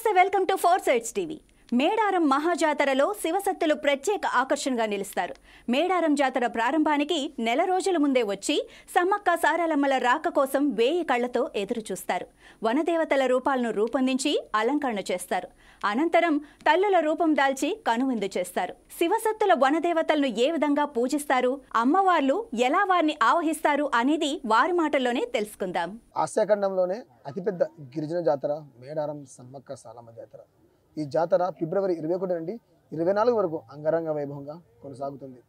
నమస్తే, welcome to four sides TV. Medaram మహాజాతరలో శివసత్తులు ప్రత్యేక ఆకర్షణగా నిలుస్తారు. మేడారం జాతర ప్రారంభానికి నెల రోజుల ముందే వచ్చి సమ్మక్క సారలమ్మల రాక కోసం 1000 కళ్లతో ఎదురు చూస్తారు. వనదేవతల రూపాలను రూపొందించి అలంకరణ చేస్తారు. అనంతరం తల్లుల రూపం దాల్చి కనువిందు చేస్తారు. శివసత్తుల వనదేవతలను ఏ విధంగా పూజిస్తారు, అమ్మవార్లు ఎలా వారిని ఆవహిస్తారు అనేది వారి మాటల్లోనే తెలుసుకుందాం. ఆసియాఖండంలోనే అతిపెద్ద గిరిజన జాతర మేడారం సమ్మక్క సారలమ్మ జాతర. ఈ జాతర ఫిబ్రవరి 21 నుండి 24 వరకు అంగరంగ వైభవంగా కొనసాగుతుంది.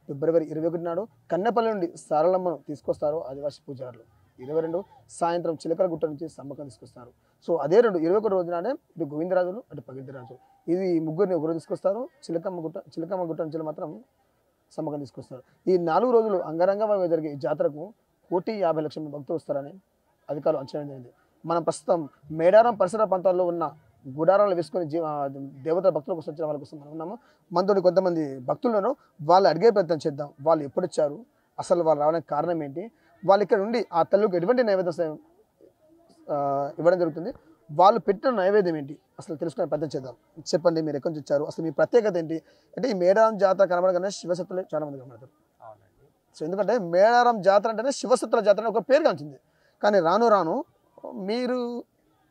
ఫిబ్రవరి 21 నాడు కన్నెపల్లి నుండి సారలమ్మను తీసుకొస్తారు ఆదివాసీ పూజారులు. 22 సాయంత్రం చిలకలగుట్ట నుంచి సమ్మక్కను తీసుకొస్తారు. సో అదే 21 రోజునానే ఇటు గోవిందరాజులు అటు పగిడిరాజులు ఇది ముగ్గురిని ఒకరు తీసుకొస్తారు. చిలకమ్మ గుట్ట నుంచి మాత్రం సమ్మక్కను తీసుకొస్తారు. ఈ 4 రోజులు అంగరంగ వైభవంగా జరిగే ఈ జాతరకు 1,50,00,000 భక్తులు వస్తారని అధికారులు అంచనా వేసింది. మనం ప్రస్తుతం మేడారం పరిసర ప్రాంతాల్లో ఉన్న గుడారాలు వేసుకొని దేవతల భక్తుల కోసం వచ్చిన వాళ్ళ కోసం మనం ఉన్నాము. మనతోటి కొంతమంది భక్తులను వాళ్ళు అడిగే ప్రయత్నం చేద్దాం. వాళ్ళు ఎప్పుడు వచ్చారు, అసలు వాళ్ళు రావడానికి కారణం ఏంటి, వాళ్ళు ఇక్కడ నుండి ఆ తల్లికి ఎటువంటి నైవేద్యం ఇవ్వడం జరుగుతుంది, వాళ్ళు పెట్టిన నైవేద్యం ఏంటి అసలు తెలుసుకునే ప్రయత్నం చేద్దాం. చెప్పండి, మీరు ఎక్కడి నుంచి వచ్చారు, అసలు మీ ప్రత్యేకత ఏంటి? అంటే ఈ మేడారం జాతర కనబడగానే శివసత్తులే చాలా మంది కనబడతారు. సో ఎందుకంటే మేడారం జాతర అంటేనే శివసత్తుల జాతర అని ఒక పేరుగా వచ్చింది. కానీ రాను రాను మీరు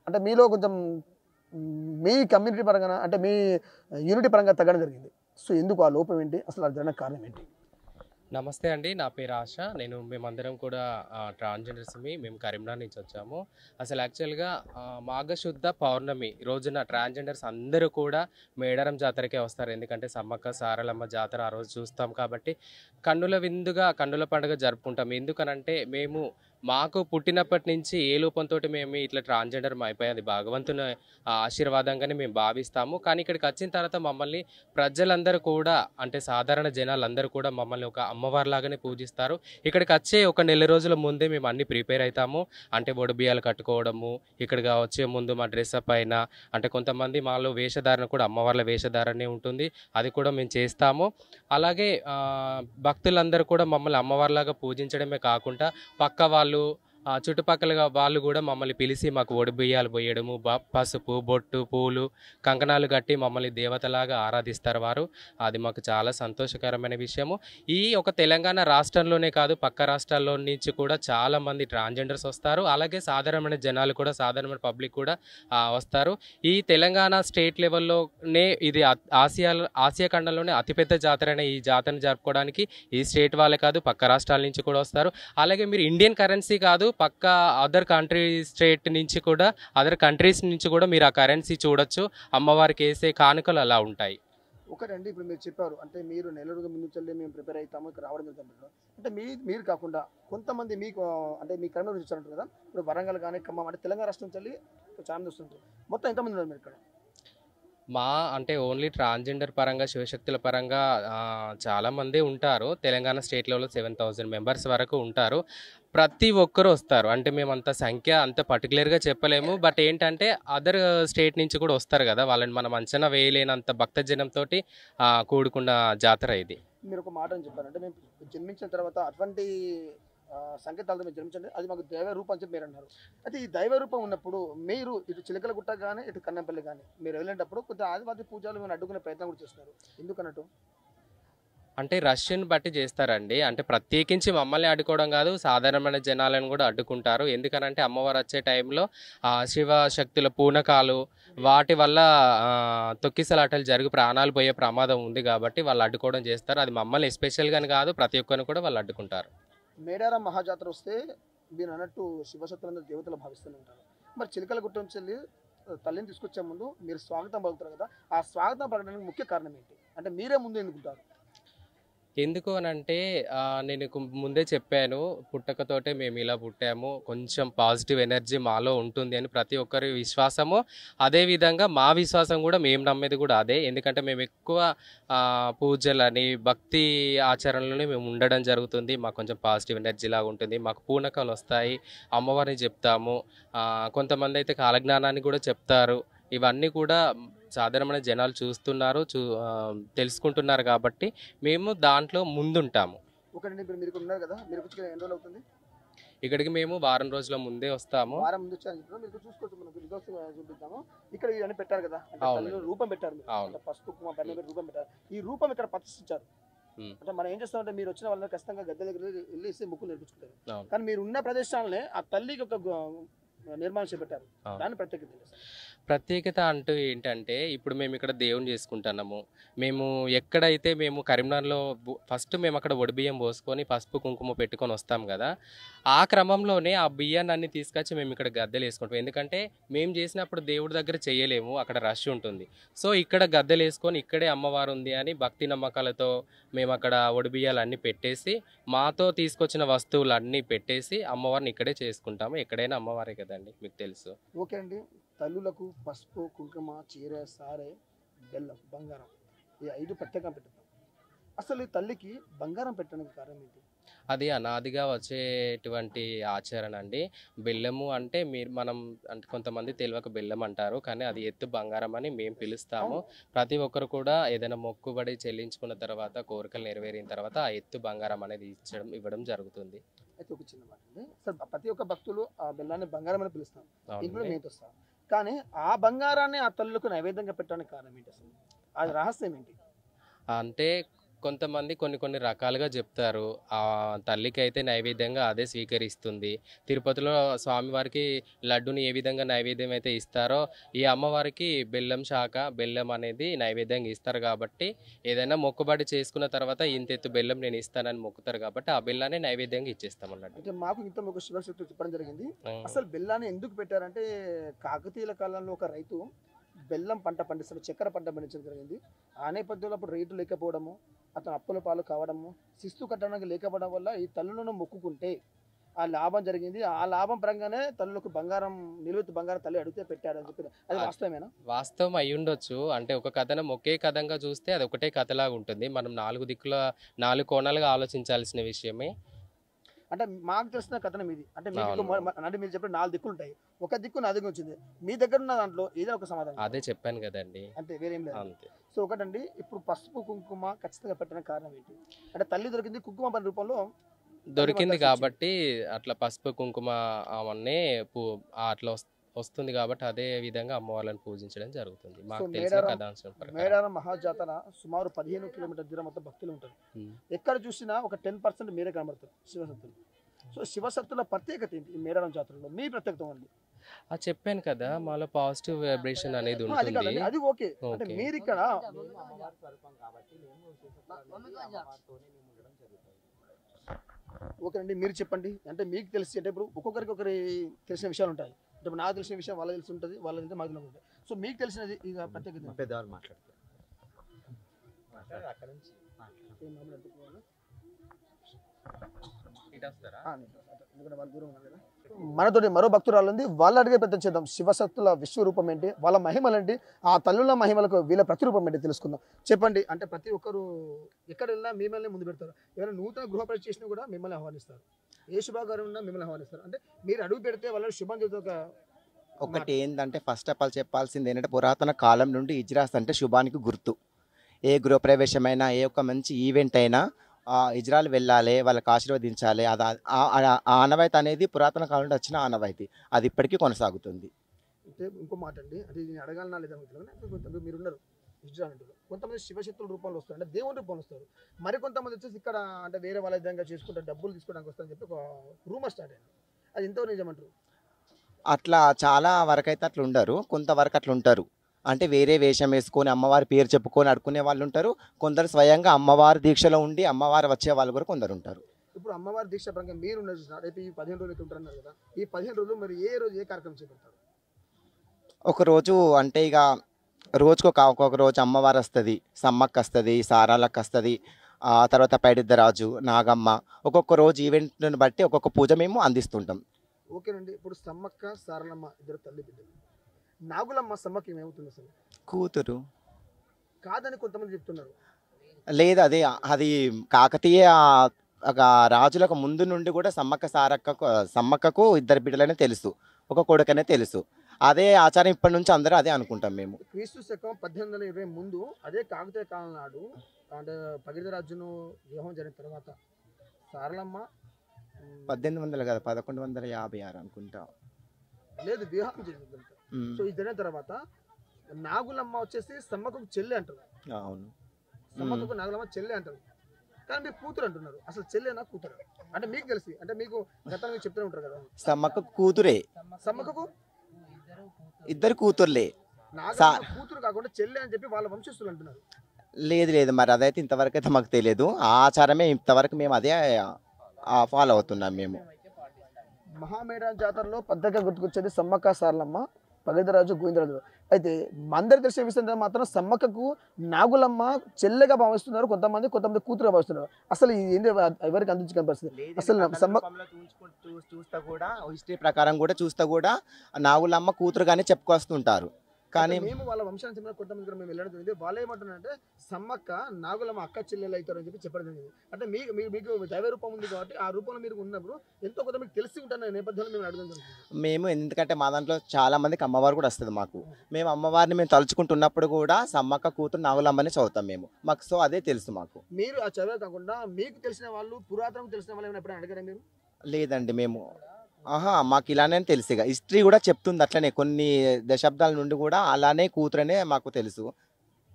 అంటే మీలో కొంచెం మీ కమ్యూనిటీ పరంగా అంటే మీ యూనిటీ పరంగా తగ్గడం జరిగింది. సో ఎందుకు ఆ లోపం ఏంటి, అసలు అది జరగడానికి కారణం ఏంటి? నమస్తే అండి, నా పేరు ఆశ. మేమందరం కూడా ట్రాన్స్జెండర్స్మి. మేము కరీంనగర్ నుంచి వచ్చాము. అసలు యాక్చువల్గా మాఘశుద్ధ పౌర్ణమి రోజున ట్రాన్స్జెండర్స్ అందరూ కూడా మేడారం జాతరకే వస్తారు. ఎందుకంటే సమ్మక్క సారలమ్మ జాతర ఆ రోజు చూస్తాం కాబట్టి కన్నుల విందుగా కన్నుల పండుగ జరుపుకుంటాం. ఎందుకనంటే మాకు పుట్టినప్పటి నుంచి ఏ లోపంతో మేము ఇట్లా ట్రాన్స్జెండర్ అయిపోయింది భగవంతుని ఆశీర్వాదంగానే మేము భావిస్తాము. కానీ ఇక్కడికి వచ్చిన తర్వాత మమ్మల్ని ప్రజలందరూ కూడా అంటే సాధారణ జనాలందరూ కూడా మమ్మల్ని ఒక అమ్మవారిలాగానే పూజిస్తారు. ఇక్కడికి వచ్చే ఒక నెల రోజుల ముందే మేము అన్ని ప్రిపేర్ అవుతాము. అంటే బియ్యాలు కట్టుకోవడము, ఇక్కడికి వచ్చే ముందు మా డ్రెస్అప్ అయిన అంటే కొంతమంది మాలో వేషధారణ కూడా అమ్మవార్ల వేషధారణే ఉంటుంది, అది కూడా మేము చేస్తాము. అలాగే భక్తులందరూ కూడా మమ్మల్ని అమ్మవారిలాగా పూజించడమే కాకుండా పక్క వాళ్ళు చుట్టుపక్కల వాళ్ళు కూడా మమ్మల్ని పిలిచి మాకు బియ్యాలు పోయడము, పసుపు బొట్టు పూలు కంకణాలు కట్టి మమ్మల్ని దేవతలాగా ఆరాధిస్తారు వారు. అది మాకు చాలా సంతోషకరమైన విషయము. ఈ ఒక తెలంగాణ రాష్ట్రంలోనే కాదు పక్క రాష్ట్రాల్లో నుంచి కూడా చాలామంది ట్రాన్స్జెండర్స్ వస్తారు. అలాగే సాధారణమైన జనాలు కూడా సాధారణమైన పబ్లిక్ కూడా వస్తారు. ఈ తెలంగాణ స్టేట్ లెవెల్లోనే ఇది ఆసియా ఖండంలోనే అతిపెద్ద జాతర అయిన ఈ జాతరను జరుపుకోవడానికి ఈ స్టేట్ వాళ్ళే కాదు పక్క రాష్ట్రాల నుంచి కూడా వస్తారు. అలాగే మీరు ఇండియన్ కరెన్సీ కాదు పక్క అదర్ కంట్రీస్ నుంచి కూడా మీరు ఆ కరెన్సీ చూడొచ్చు. అమ్మవారికి వేసే కానుకలు అలా ఉంటాయి. ఒకటండి, ఇప్పుడు మీరు చెప్పారు అంటే మీరు నెల రోజుల ముందు చెల్లి మేము ప్రిపేర్ అవుతాము ఇక్కడ రావడం జరుగుతుంది అంటే మీరు కాకుండా కొంతమంది మీకు అంటే మీ కరీంనగర్ నుంచి వచ్చారంటారు కదా, ఇప్పుడు వరంగల్ కానీ ఖమ్మం అంటే తెలంగాణ రాష్ట్రం చెల్లి చాలా మంది వస్తుంటారు. మొత్తం ఎంతమంది ఉన్నారు మీరు ఇక్కడ? అంటే ఓన్లీ ట్రాన్స్జెండర్ పరంగా శివశక్తుల పరంగా చాలామంది ఉంటారు. తెలంగాణ స్టేట్ లెవెల్లో 7,000 మెంబర్స్ వరకు ఉంటారు. ప్రతి ఒక్కరు వస్తారు. అంటే మేము అంత సంఖ్య అంత పర్టికులర్గా చెప్పలేము. బట్ ఏంటంటే అదర్ స్టేట్ నుంచి కూడా వస్తారు కదా, వాళ్ళని మనం అంచనా వేయలేనంత భక్తజనంతో కూడుకున్న జాతర ఇది. మీరు ఒక మాట అని చెప్పారు అంటే మేము జన్మించిన తర్వాత అటువంటి సంకేతాలతో మీరు జన్మించండి, అది మాకు దైవ రూపం అని చెప్పి మీరు అన్నారు. అయితే ఈ దైవ రూపం ఉన్నప్పుడు మీరు ఇటు చిలకలగుట్ట కానీ ఇటు కన్నెపల్లి కానీ మీరు వెళ్ళేటప్పుడు కొంచెం ఆదివాసీ పూజలు మేము అడ్డుకునే ప్రయత్నం కూడా చేస్తున్నారు. ఎందుకన్నట్టు? అంటే రష్యన్ బట్టి చేస్తారండి. అంటే ప్రత్యేకించి మమ్మల్ని అడ్డుకోవడం కాదు, సాధారణమైన జనాలను కూడా అడ్డుకుంటారు. ఎందుకనంటే అమ్మవారు వచ్చే టైంలో శివశక్తుల పూనకాలు వాటి వల్ల తొక్కిసలాటలు జరిగి ప్రాణాలు పోయే ప్రమాదం ఉంది కాబట్టి వాళ్ళు అడ్డుకోవడం చేస్తారు. అది మమ్మల్ని ఎస్పెషల్గాని కాదు, ప్రతి ఒక్కరిని కూడా వాళ్ళు అడ్డుకుంటారు. మేడారం మహాజాతర వస్తే మీరు అన్నట్టు శివశక్తులందరూ దేవతలు భావిస్తూనే ఉంటారు. మరి చిలకలగుట్ట నుంచి వెళ్ళి తల్లిని తీసుకొచ్చే ముందు మీరు స్వాగతం పలుకుతారు కదా, ఆ స్వాగతం పలకడానికి ముఖ్య కారణం ఏంటి? అంటే మీరే ముందు ఎందుకుంటారు? ఎందుకు అనంటే నేను ముందే చెప్పాను, పుట్టకతోటే మేము ఇలా పుట్టాము, కొంచెం పాజిటివ్ ఎనర్జీ మాలో ఉంటుంది అని ప్రతి ఒక్కరి విశ్వాసము. అదేవిధంగా మా విశ్వాసం కూడా మేము నమ్మేది కూడా అదే. ఎందుకంటే మేము ఎక్కువ పూజలని భక్తి ఆచరణలోనే మేము ఉండడం జరుగుతుంది. మాకు కొంచెం పాజిటివ్ ఎనర్జీ లాగా ఉంటుంది. మాకు పూనకాలు వస్తాయి, అమ్మవారిని చెప్తాము. కొంతమంది అయితే కాలజ్ఞానాన్ని కూడా చెప్తారు. ఇవన్నీ కూడా సాధారణమైన జనాలు చూస్తున్నారు, తెలుసుకుంటున్నారు కాబట్టి మేము దాంట్లో ముందుంటాము. ఒకటి మీరు ఉన్నారు కదా, మీరు ఎన్ని రోజులు అవుతుంది? ఇక్కడికి మేము వారం రోజుల ముందే వస్తాము. వారం ముందు వచ్చారని చెప్పిన మీరు చూసుకోవచ్చు. మనం రిజల్ట్స్ చూపిద్దాము. ఇక్కడ ఇవన్నీ పెట్టారు కదా, అంటే అవునండి. తల్లిలో రూపం పెట్టారు మీరు. అవును. అంటే పసుపు కుంకుమ బెల్లం పెట్టి రూపం పెట్టారు. ఈ రూపం ఇక్కడ ప్రతిష్ఠించారు. అంటే మనం ఏం చేస్తామంటే మీరు వచ్చిన వాళ్ళని ఖచ్చితంగా గద్దె దగ్గర వెళ్ళేసి ముక్కులు నేర్పించుకుంటారు. అవును. కానీ మీరు ఉన్న ప్రదేశాలనే ఆ తల్లికి ఒక నిర్మాణం చేపట్టారు. అవును. దాని ప్రత్యేకత ఏంటి సార్? ప్రత్యేకత అంటూ ఏంటంటే ఇప్పుడు మేము ఇక్కడ దేవుని చేసుకుంటున్నాము. మేము ఎక్కడైతే మేము కరీంనగర్లో ఫస్ట్ మేము అక్కడ ఒడిబియ్యం పోసుకొని పసుపు కుంకుమ పెట్టుకొని వస్తాం కదా, ఆ క్రమంలోనే ఆ బియ్యాన్ని అన్ని తీసుకొచ్చి మేము ఇక్కడ గద్దెలు వేసుకుంటాం. ఎందుకంటే మేము చేసినప్పుడు దేవుడి దగ్గర చేయలేము, అక్కడ రష్ ఉంటుంది. సో ఇక్కడ గద్దెలు వేసుకొని ఇక్కడే అమ్మవారు ఉంది అని భక్తి నమ్మకాలతో మేము అక్కడ ఒడిబియ్యాలు అన్నీ పెట్టేసి మాతో తీసుకొచ్చిన వస్తువులు అన్నీ పెట్టేసి అమ్మవారిని ఇక్కడే చేసుకుంటాము. ఎక్కడైనా అమ్మవారే కదండి, మీకు తెలుసు. ఓకే అండి. తల్లులకు పసుపు కుంకుమ చీర సారె బెల్లం బంగారం ఈ 5 ప్రత్యేకంగా పెట్టుతాం. అసలు ఈ తల్లికి బంగారం పెట్టడానికి కారణం ఏంటి? అది అనాదిగా వచ్చేటువంటి ఆచరణ అండి. బెల్లము అంటే మనం అంటే కొంతమంది తెలియక బెల్లం అంటారు, కానీ అది ఎత్తు బంగారం అని మేము పిలుస్తాము. ప్రతి ఒక్కరు కూడా ఏదైనా మొక్కుబడి చెల్లించుకున్న తర్వాత కోరికలు నెరవేరిన తర్వాత ఆ ఎత్తు బంగారం అనేది ఇవ్వడం జరుగుతుంది. అయితే ఒక చిన్న మాట అండి సార్, ప్రతి ఒక్క భక్తులు ఆ బెల్లాన్ని బంగారం అని పిలుస్తాం, ఇంట్లో అవునండి. మేత వస్తాం. కానీ ఆ బంగారాన్ని ఆ తల్లులకు నైవేద్యంగా పెట్టడానికి కారణం ఏంటి అసలు? అది రహస్యం ఏంటి? అంటే కొంతమంది కొన్ని రకాలుగా చెప్తారు. ఆ తల్లికి అయితే నైవేద్యంగా అదే స్వీకరిస్తుంది. తిరుపతిలో స్వామివారికి లడ్డుని ఏ విధంగా నైవేద్యం అయితే ఇస్తారో ఈ అమ్మవారికి బెల్లం శాఖ బెల్లం అనేది నైవేద్యంగా ఇస్తారు. కాబట్టి ఏదైనా మొక్కుబడి చేసుకున్న తర్వాత ఇంతెత్తు బెల్లం నేను ఇస్తానని మొక్కుతారు కాబట్టి ఆ బెల్లాన్ని నైవేద్యంగా ఇచ్చేస్తాం అన్నట్టు. అంటే మాకు ఇంత ఒక శివశక్తి చెప్పడం జరిగింది. అసలు బెల్లాన్ని ఎందుకు పెట్టారంటే కాకతీయుల కాలంలో ఒక రైతు బెల్లం పంట పండిస్తాడు, చక్కెర పంట పండించడం జరిగింది. ఆ నేపథ్యంలో అప్పుడు రేటు లేకపోవడము, అతను అప్పుల పాలు కావడము, శిస్తు కట్టడానికి లేకపోవడం వల్ల ఈ తల్లులను మొక్కుకుంటే ఆ లాభం జరిగింది. ఆ లాభం పరంగానే తల్లులకు బంగారం నిలువెత్తు బంగారం తల్లి అడిగితే పెట్టాడు అని చెప్పి, అది వాస్తవమేనా? వాస్తవం అయి ఉండొచ్చు. అంటే ఒక కథనం ఒకే కథంగా చూస్తే అది ఒకటే కథలాగా ఉంటుంది. మనం 4 కోణాలుగా ఆలోచించాల్సిన విషయమే. అంటే మాకు తెలిసిన కథనం ఇది. అంటే మీకు అవును. అంటే మీరు చెప్పిన 4 దిక్కులు ఉంటాయి, ఒక దిక్కు నా దగ్గర వచ్చింది, మీ దగ్గర ఉన్న దాంట్లో ఏదైనా ఒక సమాధానం అదే చెప్పాను కదండి, అంతే, వేరేం లేదు. అంతే. సో ఒకటండి, ఇప్పుడు పసుపు కుంకుమ ఖచ్చితంగా పెట్టడానికి కారణం ఏంటి? అంటే తల్లి దొరికింది కుంకుమ పని రూపంలో దొరికింది కాబట్టి అట్లా పసుపు కుంకుమ అవన్నీ అట్లా వస్తుంది కాబట్టి అదే విధంగా అమ్మవాళ్ళని పూజించడం జరుగుతుంది. మాకు తెలిసిన కథాంశం ప్రకారం. మేడారం మహాజాతర సుమారు 15 కిలోమీటర్ల దూరం మొత్తం భక్తులు ఉంటారు. ఎక్కడ చూసినా ఒక 10% మీరే కనబడతారు శివశక్తులు. సో శివశక్తుల ప్రత్యేకత ఏంటి ఈ మేడారం జాతరలో? మీ ప్రత్యేకత ఉంది. చెప్పాను కదా, మాలో పాజిటివ్ వైబ్రేషన్ అనేది అది ఉంటుంది. కాదండి, అది ఓకే. అంటే మీరు ఇక్కడ ఓకే అండి, మీరు చెప్పండి. అంటే మీకు తెలిసి అంటే ఇప్పుడు ఒక్కొక్కరికి ఒకరి తెలిసిన విషయాలు ఉంటాయి. అంటే నాకు తెలిసిన విషయం వాళ్ళకి తెలిసి ఉంటుంది, వాళ్ళ తెలిసి మాకు ఉంటుంది. సో మీకు తెలిసినది ఇక ప్రత్యేకత పెద్దవాళ్ళు మాట్లాడతారు. మనతోటి మరో భక్తురాలు ఉంది, వాళ్ళు అడిగే ప్రయత్నం చేద్దాం. శివశక్తుల విశ్వరూపం ఏంటి, వాళ్ళ మహిమలు ఏంటి, ఆ తల్లుల మహిమలకు వీళ్ళ ప్రతిరూపం ఏంటి తెలుసుకుందాం. చెప్పండి. అంటే ప్రతి ఒక్కరు ఎక్కడ వెళ్ళినా మిమ్మల్ని ముందు పెడతారు, ఏమైనా నూతన గృహప్రవేశం చేసినా కూడా మిమ్మల్ని ఆహ్వానిస్తారు, ఏ శుభాకారం ఉన్నా మిమ్మల్ని ఆహ్వానిస్తారు. అంటే మీరు అడుగు పెడితే వాళ్ళని శుభం చేసే ఒకటి ఏంటంటే ఫస్ట్ ఆఫ్ ఆల్ చెప్పాల్సింది ఏంటంటే పురాతన కాలం నుండి ఇజ్రాస్ అంటే శుభానికి గుర్తు. ఏ గృహప్రవేశమైనా ఏ ఒక్క మంచి ఈవెంట్ అయినా ఇజ్రాలు వెళ్ళాలి, వాళ్ళకి ఆశీర్వదించాలి. అది ఆ ఆనవాయితీ అనేది పురాతన కాలం నుండి వచ్చిన ఆనవాయితీ, అది ఇప్పటికీ కొనసాగుతుంది. అంటే ఇంకో మాట అండి, అంటే నేను అడగాలన్నా లేదా కొంతమంది మీరున్నారు ఇజ్రాయిల్, కొంతమంది శివశక్తుల రూపంలో వస్తారు, అంటే దేవుని రూపంలో వస్తారు. మరి కొంతమంది వచ్చేసి ఇక్కడ అంటే వేరే వాళ్ళ విధంగా చేసుకుంటారు, డబ్బులు తీసుకోవడానికి వస్తారని చెప్పి ఒక రూమర్ స్టార్ట్ అయింది. అది ఎంతవరకు నిజమంటారు? అట్లా చాలా వరకు అయితే అట్లా ఉండరు, కొంతవరకు అట్లా ఉంటారు. అంటే వేరే వేషం వేసుకొని అమ్మవారి పేరు చెప్పుకొని అడుకునే వాళ్ళు ఉంటారు. కొందరు స్వయంగా అమ్మవారి దీక్షలో ఉండి అమ్మవారు వచ్చే వాళ్ళు కూడా కొందరు ఉంటారు. ఇప్పుడు అమ్మవారి దీక్ష పరంగా మీరు రేపు ఈ 15 రోజులు ఉంటారన్నారు కదా, ఈ 15 రోజులు మరి ఏ రోజు ఏ కార్యక్రమం చేపడతారు? ఒకరోజు అంటే ఇక రోజుకు ఒక్కొక్క రోజు అమ్మవారు వస్తుంది, సమ్మక్క వస్తుంది, సారాలక్క వస్తుంది, తర్వాత పైడిద్దరాజు, నాగమ్మ, ఒక్కొక్క రోజు ఈవెంట్ని బట్టి ఒక్కొక్క పూజ మేము అందిస్తుంటాం. ఓకేనండి. ఇప్పుడు సమ్మక్క సారలమ్మ ఇద్దరు తల్లి బిడ్డలు, నాగులమ్మ సమ్మక్క ఏమవుతుంది అసలు? కూతురు కాదని కొంతమంది చెప్తున్నారు. లేదు, అది కాకతీయ రాజులకు ముందు నుండి కూడా సమ్మక్కకు 2 బిడ్డలనే తెలుసు, ఒక కొడుకనే తెలుసు. అదే ఆచారం ఇప్పటి నుంచి అందరూ అదే అనుకుంటాం మేము. క్రీస్తు శకం 1820 ముందు అదే కాకతీయ కాలం నాడు అంటే పగిడిద రాజును వివాహం జరిగిన తర్వాత సారలమ్మ 1800 కదా, 1156 అనుకుంటా. లేదు, వివాహం చేసింది. సో ఇది జరిగిన తర్వాత నాగులమ్మ వచ్చేసి సమ్మక్కకు చెల్లి అంటారు. అవును. సమ్మక్కకు నాగులమ్మ చెల్లి అంటారు, కానీ మీరు కూతురు అంటున్నారు. అసలు చెల్లేనా కూతురు? అంటే మీకు తెలిసి, అంటే మీకు గతంలో మీరు చెప్తూనే ఉంటారు కదా, సమ్మక్క కూతురే, సమ్మక్కకు ఇద్దరు కూతుర్లే. నాగులమ్మ కూతురు కాకుండా చెల్లి అని చెప్పి వాళ్ళ వంశస్థులు అంటున్నారు. లేదు మరి అదైతే ఇంతవరకు అయితే మాకు తెలియదు. ఆ ఆచారమే ఇంతవరకు మేము అదే ఫాలో అవుతున్నాం మేము. మహామేడా జాతరలో పద్ధతిగా గుర్తుకొచ్చేది సమ్మక్క సారలమ్మ, పగడిరాజు, గోవిందరాజు. అయితే మందరి తెలిసిన విషయం మాత్రం సమ్మక్కకు నాగులమ్మ చెల్లెగా భావిస్తున్నారు కొంతమంది కూతురుగా భావిస్తున్నారు. అసలు ఏంటి ఎవరికి అందించిన పరిస్థితి? అసలు చూస్తా కూడా హిస్టరీ ప్రకారం కూడా చూస్తా కూడా నాగులమ్మ కూతురుగానే చెప్పుకొస్తుంటారు. కానీ మేము వాళ్ళ వంశానికి చెందిన కొంతమంది మేము వెళ్ళడం జరిగింది. వాళ్ళు ఏమంటున్నారంటే సమ్మక్క నాగులమ్మ అక్క చెల్లెలు అవుతారు అని చెప్పి చెప్పడం జరిగింది. అంటే మీకు దైవ రూపం ఉంది కాబట్టి ఆ రూపంలో మీరు ఉన్నప్పుడు ఎంతో కొంత మీకు తెలిసి ఉంటారు నేపథ్యంలో మేము అడగడం జరుగుతుంది. మేము ఎందుకంటే మా దాంట్లో చాలా మందికి అమ్మవారు కూడా వస్తుంది మాకు. మేము అమ్మవారిని మేము తలుచుకుంటున్నప్పుడు కూడా సమ్మక్క కూతురు నాగులమ్మని చదువుతాం మేము. మాకు సో అదే తెలుసు మాకు. మీరు ఆ చదివే కాకుండా మీకు తెలిసిన వాళ్ళు, పురాతనం తెలిసిన వాళ్ళు ఏమైనా ఎప్పుడైనా అడగారా మీరు? లేదండి, మేము మాకు ఇలానే తెలుసు. ఇక హిస్టరీ కూడా చెప్తుంది అట్లనే, కొన్ని దశాబ్దాల నుండి కూడా అలానే కూతురనే మాకు తెలుసు.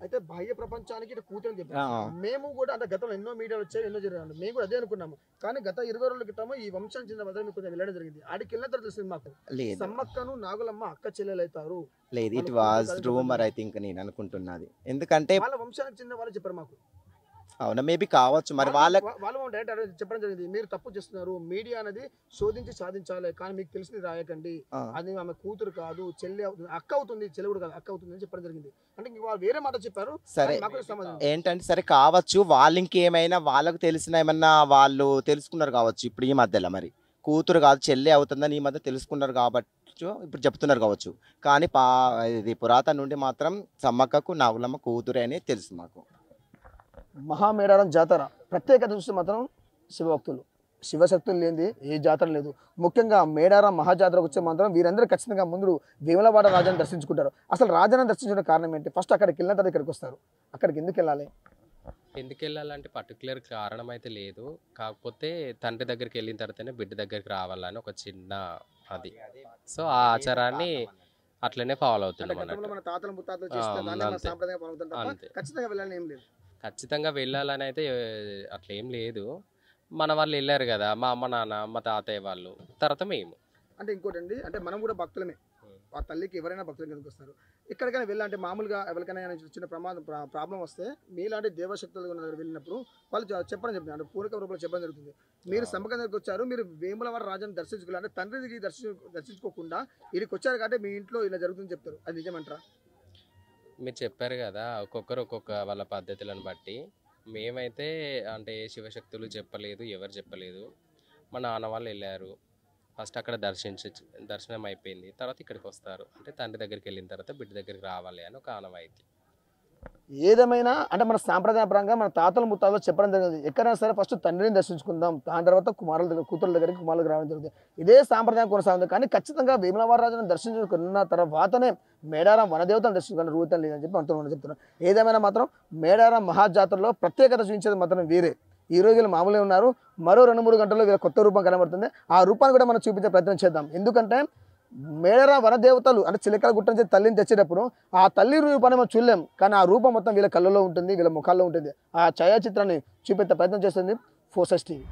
అయితే బాహ్య ప్రపంచానికి కూతురు చెప్పారు. మేము కూడా అంటే గతంలో ఎన్నో మీడియాలు వచ్చాయి, ఎన్నో జరిగాయి, మేము కూడా అదే అనుకున్నాము. కానీ గత 20 రోజుల క్రితము ఈ వంశానికి చెందిన వద్ద మీకు కొంచెం వెళ్ళడం జరిగింది. ఆడికి వెళ్ళిన తర్వాత తెలిసింది మాకు సమ్మక్కను నాగులమ్మ అక్క చెల్లెలు అవుతారు. లేదు, it was rumour I think, నేను అనుకుంటున్నది. ఎందుకంటే వాళ్ళ వంశానికి చెందిన వాళ్ళు చెప్పారు మాకు. అవునా, మేబీ కావచ్చు. మరి వాళ్ళు డైరెక్ట్ చెప్పడం జరిగింది, మీరు తప్పు చేస్తున్నారు, మీడియా అనేది శోధించి సాధించాలి, కానీ మీకు తెలిసింది రాయకండి, అది ఆమె కూతురు కాదు చెల్లి అవుతుంది, అక్క అవుతుంది, చెల్లి కూడా కాదు అక్క అవుతుంది అని చెప్పడం జరిగింది. అంటే వాళ్ళు వేరే మాట చెప్పారు. సరే ఏంటంటే సరే కావచ్చు, వాళ్ళు ఇంకేమైనా వాళ్ళకు తెలిసిన ఏమన్నా వాళ్ళు తెలుసుకున్నారు కావచ్చు ఇప్పుడు ఈ మధ్యలో. మరి కూతురు కాదు చెల్లి అవుతుందని ఈ మధ్య తెలుసుకున్నారు కాబట్టి ఇప్పుడు చెప్తున్నారు కావచ్చు. కానీ ఇది పురాతన నుండి మాత్రం సమ్మక్కకు నాగులమ్మ కూతురే అని తెలుసు మాకు. మహామేడారం జాతర ప్రత్యేకత చూస్తే మాత్రం శివభక్తులు, శివశక్తులు లేనిది ఏ జాతర లేదు. ముఖ్యంగా మేడారం మహాజాతరకు వచ్చే మాత్రం వీరందరూ ఖచ్చితంగా ముందు వేములవాడ రాజాన్ని దర్శించుకుంటారు. అసలు రాజాన్ని దర్శించడం కారణం ఏంటి? ఫస్ట్ అక్కడికి వెళ్ళిన తర్వాత ఇక్కడికి వస్తారు. అక్కడికి ఎందుకు వెళ్ళాలి? ఎందుకు వెళ్ళాలంటే పర్టికులర్ కారణం అయితే లేదు. కాకపోతే తండ్రి దగ్గరికి వెళ్ళిన తర్వాతనే బిడ్డ దగ్గరికి రావాలని ఒక చిన్న అది. సో ఆ ఆచారాన్ని అట్లనే ఫాలో అవుతున్నాం అన్నట్టు. ఖచ్చితంగా వెళ్ళాలని అయితే అట్లా ఏం లేదు. మన వాళ్ళు వెళ్ళారు కదా, మా అమ్మ నాన్న, మా తాతయ్య వాళ్ళు, తర్వాత మేము. అంటే ఇంకోటి అండి, అంటే మనం కూడా భక్తులమే. ఆ తల్లికి ఎవరైనా భక్తులు కిందకి వస్తారు. ఎక్కడికైనా వెళ్ళాలంటే మామూలుగా ఎవరికైనా చిన్న ప్రాబ్లం వస్తే మీలాంటి దేవశక్తులు వెళ్ళినప్పుడు వాళ్ళు చెప్పడం చెప్తారు, అంటే పూర్వక రూపంలో చెప్పడం జరుగుతుంది. మీరు సమ్మక్క దగ్గరికి వచ్చారు, మీరు వేములవాడ రాజాన్ని దర్శించుకోవాలంటే తండ్రికి దర్శించుకోకుండా ఇక్కడికి వచ్చారు కాబట్టి మీ ఇంట్లో ఇలా జరుగుతుందని చెప్తారు. అది నిజమంటారా? మీరు చెప్పారు కదా, ఒక్కొక్కరు ఒక్కొక్క వాళ్ళ పద్ధతులను బట్టి. మేమైతే అంటే శివశక్తులు చెప్పలేదు, ఎవరు చెప్పలేదు. మా నాన్న వాళ్ళు వెళ్ళారు, ఫస్ట్ అక్కడ దర్శనం అయిపోయింది, తర్వాత ఇక్కడికి వస్తారు. అంటే తండ్రి దగ్గరికి వెళ్ళిన తర్వాత బిడ్డ దగ్గరికి రావాలి అని ఒక ఆనవాయితీ. ఏదేమైనా అంటే మన సాంప్రదాయపరంగా మన తాతల ముత్తాల్లో చెప్పడం జరిగింది, ఎక్కడైనా సరే ఫస్ట్ తండ్రిని దర్శించుకుందాం, దాని తర్వాత కూతుర్ల దగ్గరికి కుమారులకు రావడం జరుగుతుంది. ఇదే సాంప్రదాయం కొనసాగుతుంది. కానీ ఖచ్చితంగా వేములవాడ రాజును దర్శించుకున్న తర్వాతనే మేడారం వనదేవతను దర్శించుకుని రూతం లేదని చెప్పి అంటూ చెప్తున్నారు. ఏదేమైనా మాత్రం మేడారం మహాజాతరలో ప్రత్యేకత చూపించేది మాత్రం వీరే. ఈ రోజు వీళ్ళు మామూలుగా ఉన్నారు, మరో 2-3 గంటల్లో వీళ్ళ కొత్త రూపం కనబడుతుంది. ఆ రూపాన్ని కూడా మనం చూపించే ప్రయత్నం చేద్దాం. ఎందుకంటే మేడారం వనదేవతలు అంటే చిలకల గుట్ట నుంచి తల్లిని తెచ్చేటప్పుడు ఆ తల్లి రూపాన్ని మనం చూడలేం, కానీ ఆ రూపం మొత్తం వీళ్ళ కళ్ళలో ఉంటుంది, వీళ్ళ ముఖాల్లో ఉంటుంది. ఆ ఛాయాచిత్రాన్ని చూపించే ప్రయత్నం చేస్తుంది ఫోర్సెస్ టీవీ.